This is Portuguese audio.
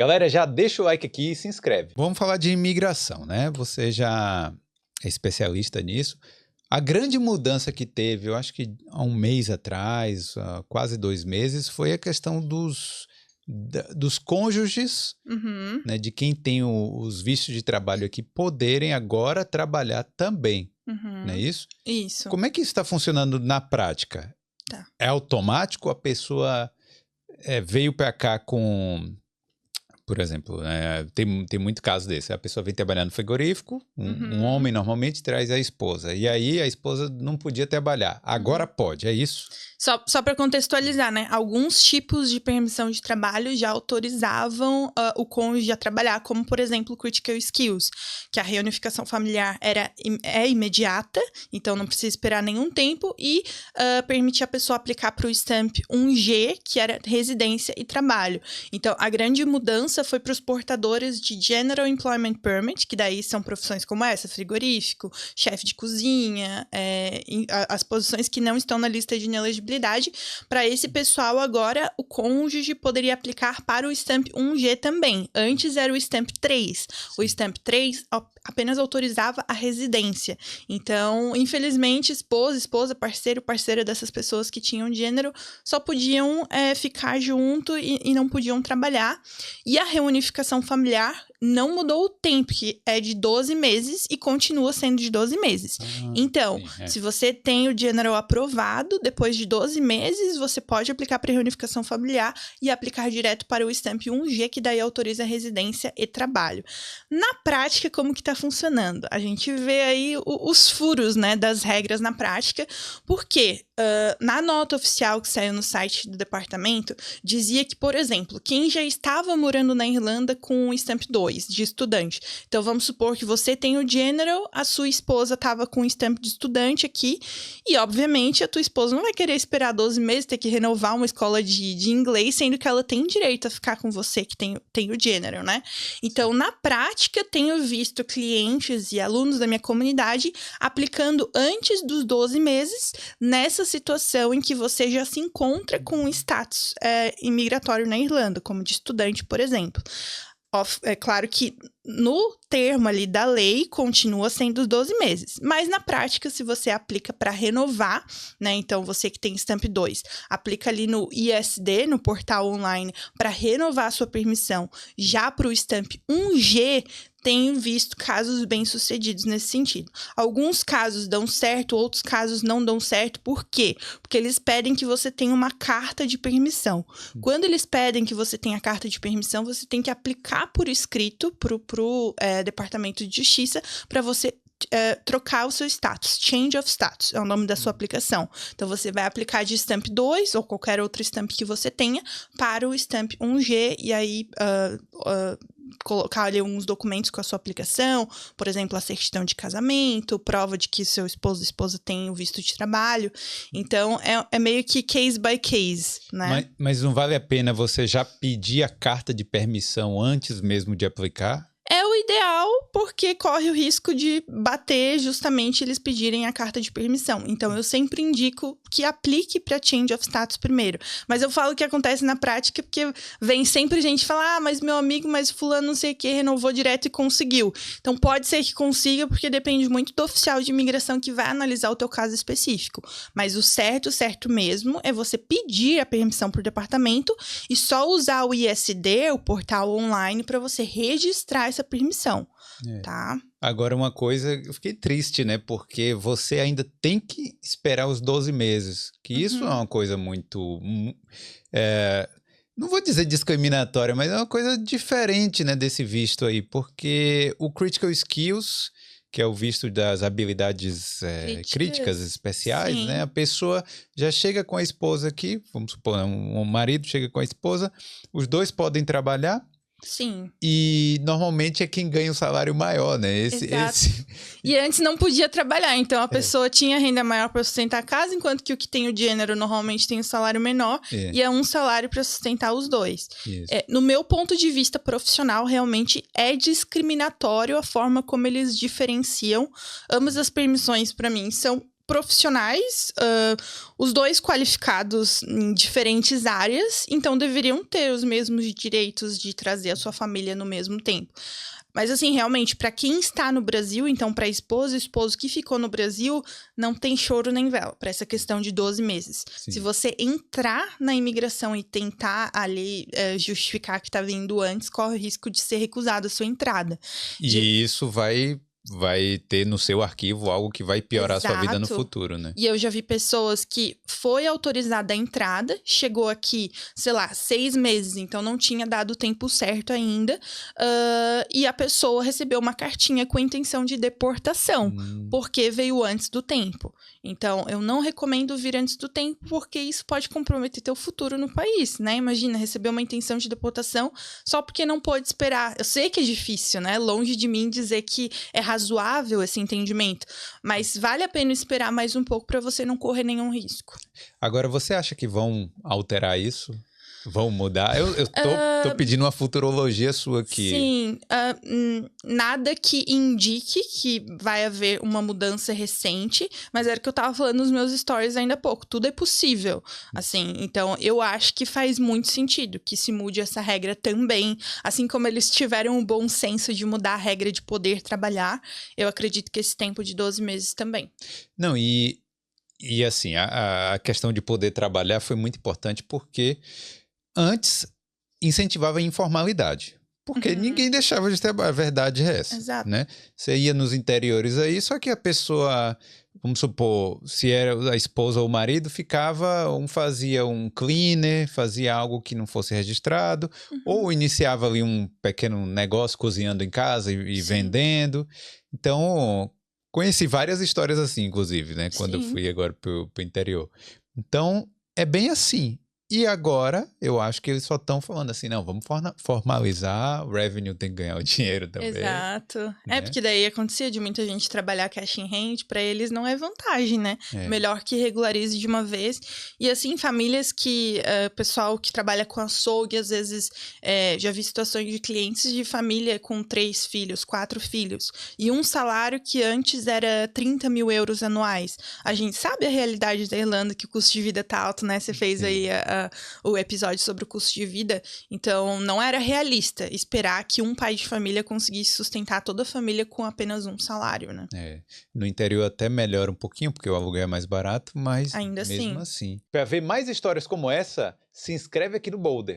Galera, já deixa o like aqui e se inscreve. Vamos falar de imigração, né? Você já é especialista nisso. A grande mudança que teve, eu acho que há um mês atrás, há quase 2 meses, foi a questão dos cônjuges, né, de quem tem os vistos de trabalho aqui, poderem agora trabalhar também, não é isso? Isso. Como é que isso está funcionando na prática? Tá. É automático? A pessoa veio para cá com... Por exemplo, tem muito caso desse. A pessoa vem trabalhar no frigorífico, um homem normalmente traz a esposa. E aí a esposa não podia trabalhar. Agora pode, é isso? Só para contextualizar, né? Alguns tipos de permissão de trabalho já autorizavam o cônjuge a trabalhar, como, por exemplo, Critical Skills, que a reunificação familiar é imediata, então não precisa esperar nenhum tempo, e permitia a pessoa aplicar para o Stamp 1G, que era residência e trabalho. Então, a grande mudança foi para os portadores de General Employment Permit, que daí são profissões como essa, frigorífico, chefe de cozinha, as posições que não estão na lista de inelegibilidade. Para esse pessoal, agora, o cônjuge poderia aplicar para o Stamp 1G também. Antes era o Stamp 3. O Stamp 3 apenas autorizava a residência. Então, infelizmente, esposa, parceiro, parceira dessas pessoas que tinham gênero só podiam ficar junto e não podiam trabalhar. E a reunificação familiar não mudou o tempo, que é de 12 meses e continua sendo de 12 meses. Então, se você tem o General aprovado, depois de 12 meses, você pode aplicar para a reunificação familiar e aplicar direto para o Stamp 1G, que daí autoriza residência e trabalho. Na prática, como que está funcionando? A gente vê aí os furos, né, das regras na prática, porque na nota oficial que saiu no site do departamento, dizia que, por exemplo, quem já estava morando na Irlanda com o Stamp 2, de estudante. Então, vamos supor que você tem o General, a sua esposa estava com o Stamp de estudante aqui, e, obviamente, a tua esposa não vai querer esperar 12 meses, ter que renovar uma escola de inglês, sendo que ela tem direito a ficar com você, que tem o General, né? Então, na prática, tenho visto clientes e alunos da minha comunidade aplicando antes dos 12 meses nessa situação em que você já se encontra com um status imigratório na Irlanda, como de estudante, por exemplo. É claro que no termo ali da lei continua sendo os 12 meses, mas na prática, se você aplica para renovar, né, então você que tem Stamp 2, aplica ali no ISD, no portal online, para renovar a sua permissão, já para o Stamp 1G, tenho visto casos bem-sucedidos nesse sentido. Alguns casos dão certo, outros casos não dão certo. Por quê? Porque eles pedem que você tenha uma carta de permissão. Quando eles pedem que você tenha a carta de permissão, você tem que aplicar por escrito para o Departamento de Justiça para você trocar o seu status. Change of status é o nome da sua aplicação. Então, você vai aplicar de Stamp 2 ou qualquer outro Stamp que você tenha para o Stamp 1G e aí colocar ali alguns documentos com a sua aplicação, por exemplo, a certidão de casamento, prova de que seu esposo ou esposa tem o visto de trabalho. Então, é meio que case by case, né? Mas não vale a pena você já pedir a carta de permissão antes mesmo de aplicar? É o ideal, porque corre o risco de bater justamente eles pedirem a carta de permissão. Então, eu sempre indico que aplique para Change of Status primeiro. Mas eu falo que acontece na prática porque vem sempre gente falar, mas meu amigo, mas fulano não sei o que, renovou direto e conseguiu. Então, pode ser que consiga, porque depende muito do oficial de imigração que vai analisar o teu caso específico. Mas o certo mesmo, é você pedir a permissão para o departamento e só usar o ISD, o portal online, para você registrar essa permissão, tá? Agora, uma coisa, eu fiquei triste, né? Porque você ainda tem que esperar os 12 meses. Que isso é uma coisa muito... não vou dizer discriminatória, mas é uma coisa diferente, né, desse visto aí. Porque o Critical Skills, que é o visto das habilidades críticas especiais, né? A pessoa já chega com a esposa aqui, vamos supor, um marido chega com a esposa, os dois podem trabalhar. Sim. E normalmente é quem ganha o salário maior, né? E antes não podia trabalhar, então a pessoa tinha renda maior para sustentar a casa, enquanto que o que tem o gênero normalmente tem um salário menor, e é um salário para sustentar os dois. No meu ponto de vista profissional, realmente é discriminatório a forma como eles diferenciam. Ambas as permissões, para mim, são profissionais, os dois qualificados em diferentes áreas, então deveriam ter os mesmos direitos de trazer a sua família no mesmo tempo. Mas, assim, realmente, para quem está no Brasil, então, para a esposa e esposo que ficou no Brasil, não tem choro nem vela, para essa questão de 12 meses. Sim. Se você entrar na imigração e tentar ali justificar que está vindo antes, corre o risco de ser recusado a sua entrada. E isso vai ter no seu arquivo algo que vai piorar a sua vida no futuro, né? E eu já vi pessoas que foi autorizada a entrada, chegou aqui, sei lá, 6 meses, então não tinha dado o tempo certo ainda, e a pessoa recebeu uma cartinha com a intenção de deportação, porque veio antes do tempo. Então, eu não recomendo vir antes do tempo, porque isso pode comprometer teu futuro no país, né? Imagina, receber uma intenção de deportação só porque não pôde esperar. Eu sei que é difícil, né? Longe de mim dizer que é razoável esse entendimento, mas vale a pena esperar mais um pouco para você não correr nenhum risco. Agora, você acha que vão alterar isso? Vão mudar? Eu tô pedindo uma futurologia sua aqui. Sim, nada que indique que vai haver uma mudança recente, mas era o que eu tava falando nos meus stories ainda há pouco. Tudo é possível, assim. Então, eu acho que faz muito sentido que se mude essa regra também. Assim como eles tiveram o bom senso de mudar a regra de poder trabalhar, eu acredito que esse tempo de 12 meses também. Não, e assim, a questão de poder trabalhar foi muito importante porque antes incentivava a informalidade. Porque ninguém deixava de trabalhar, a verdade é essa. Exato. Né? Você ia nos interiores aí, só que a pessoa, vamos supor, se era a esposa ou o marido, fazia um cleaner, fazia algo que não fosse registrado, ou iniciava ali um pequeno negócio cozinhando em casa e vendendo. Então, conheci várias histórias assim, inclusive, né? Quando eu fui agora pro interior. Então, é bem assim. E agora, eu acho que eles só estão falando assim, não, vamos formalizar, o revenue tem que ganhar o dinheiro também. Exato. Né? Porque daí acontecia de muita gente trabalhar cash in hand, pra eles não é vantagem, né? Melhor que regularize de uma vez. E assim, famílias que, pessoal que trabalha com açougue, às vezes, já vi situações de clientes de família com 3 filhos, 4 filhos, e um salário que antes era 30 mil euros anuais. A gente sabe a realidade da Irlanda, que o custo de vida tá alto, né? Você fez aí o episódio sobre o custo de vida, então não era realista esperar que um pai de família conseguisse sustentar toda a família com apenas um salário, né? No interior até melhora um pouquinho, porque o aluguel é mais barato, mas ainda mesmo assim. Para ver mais histórias como essa, se inscreve aqui no Boulder.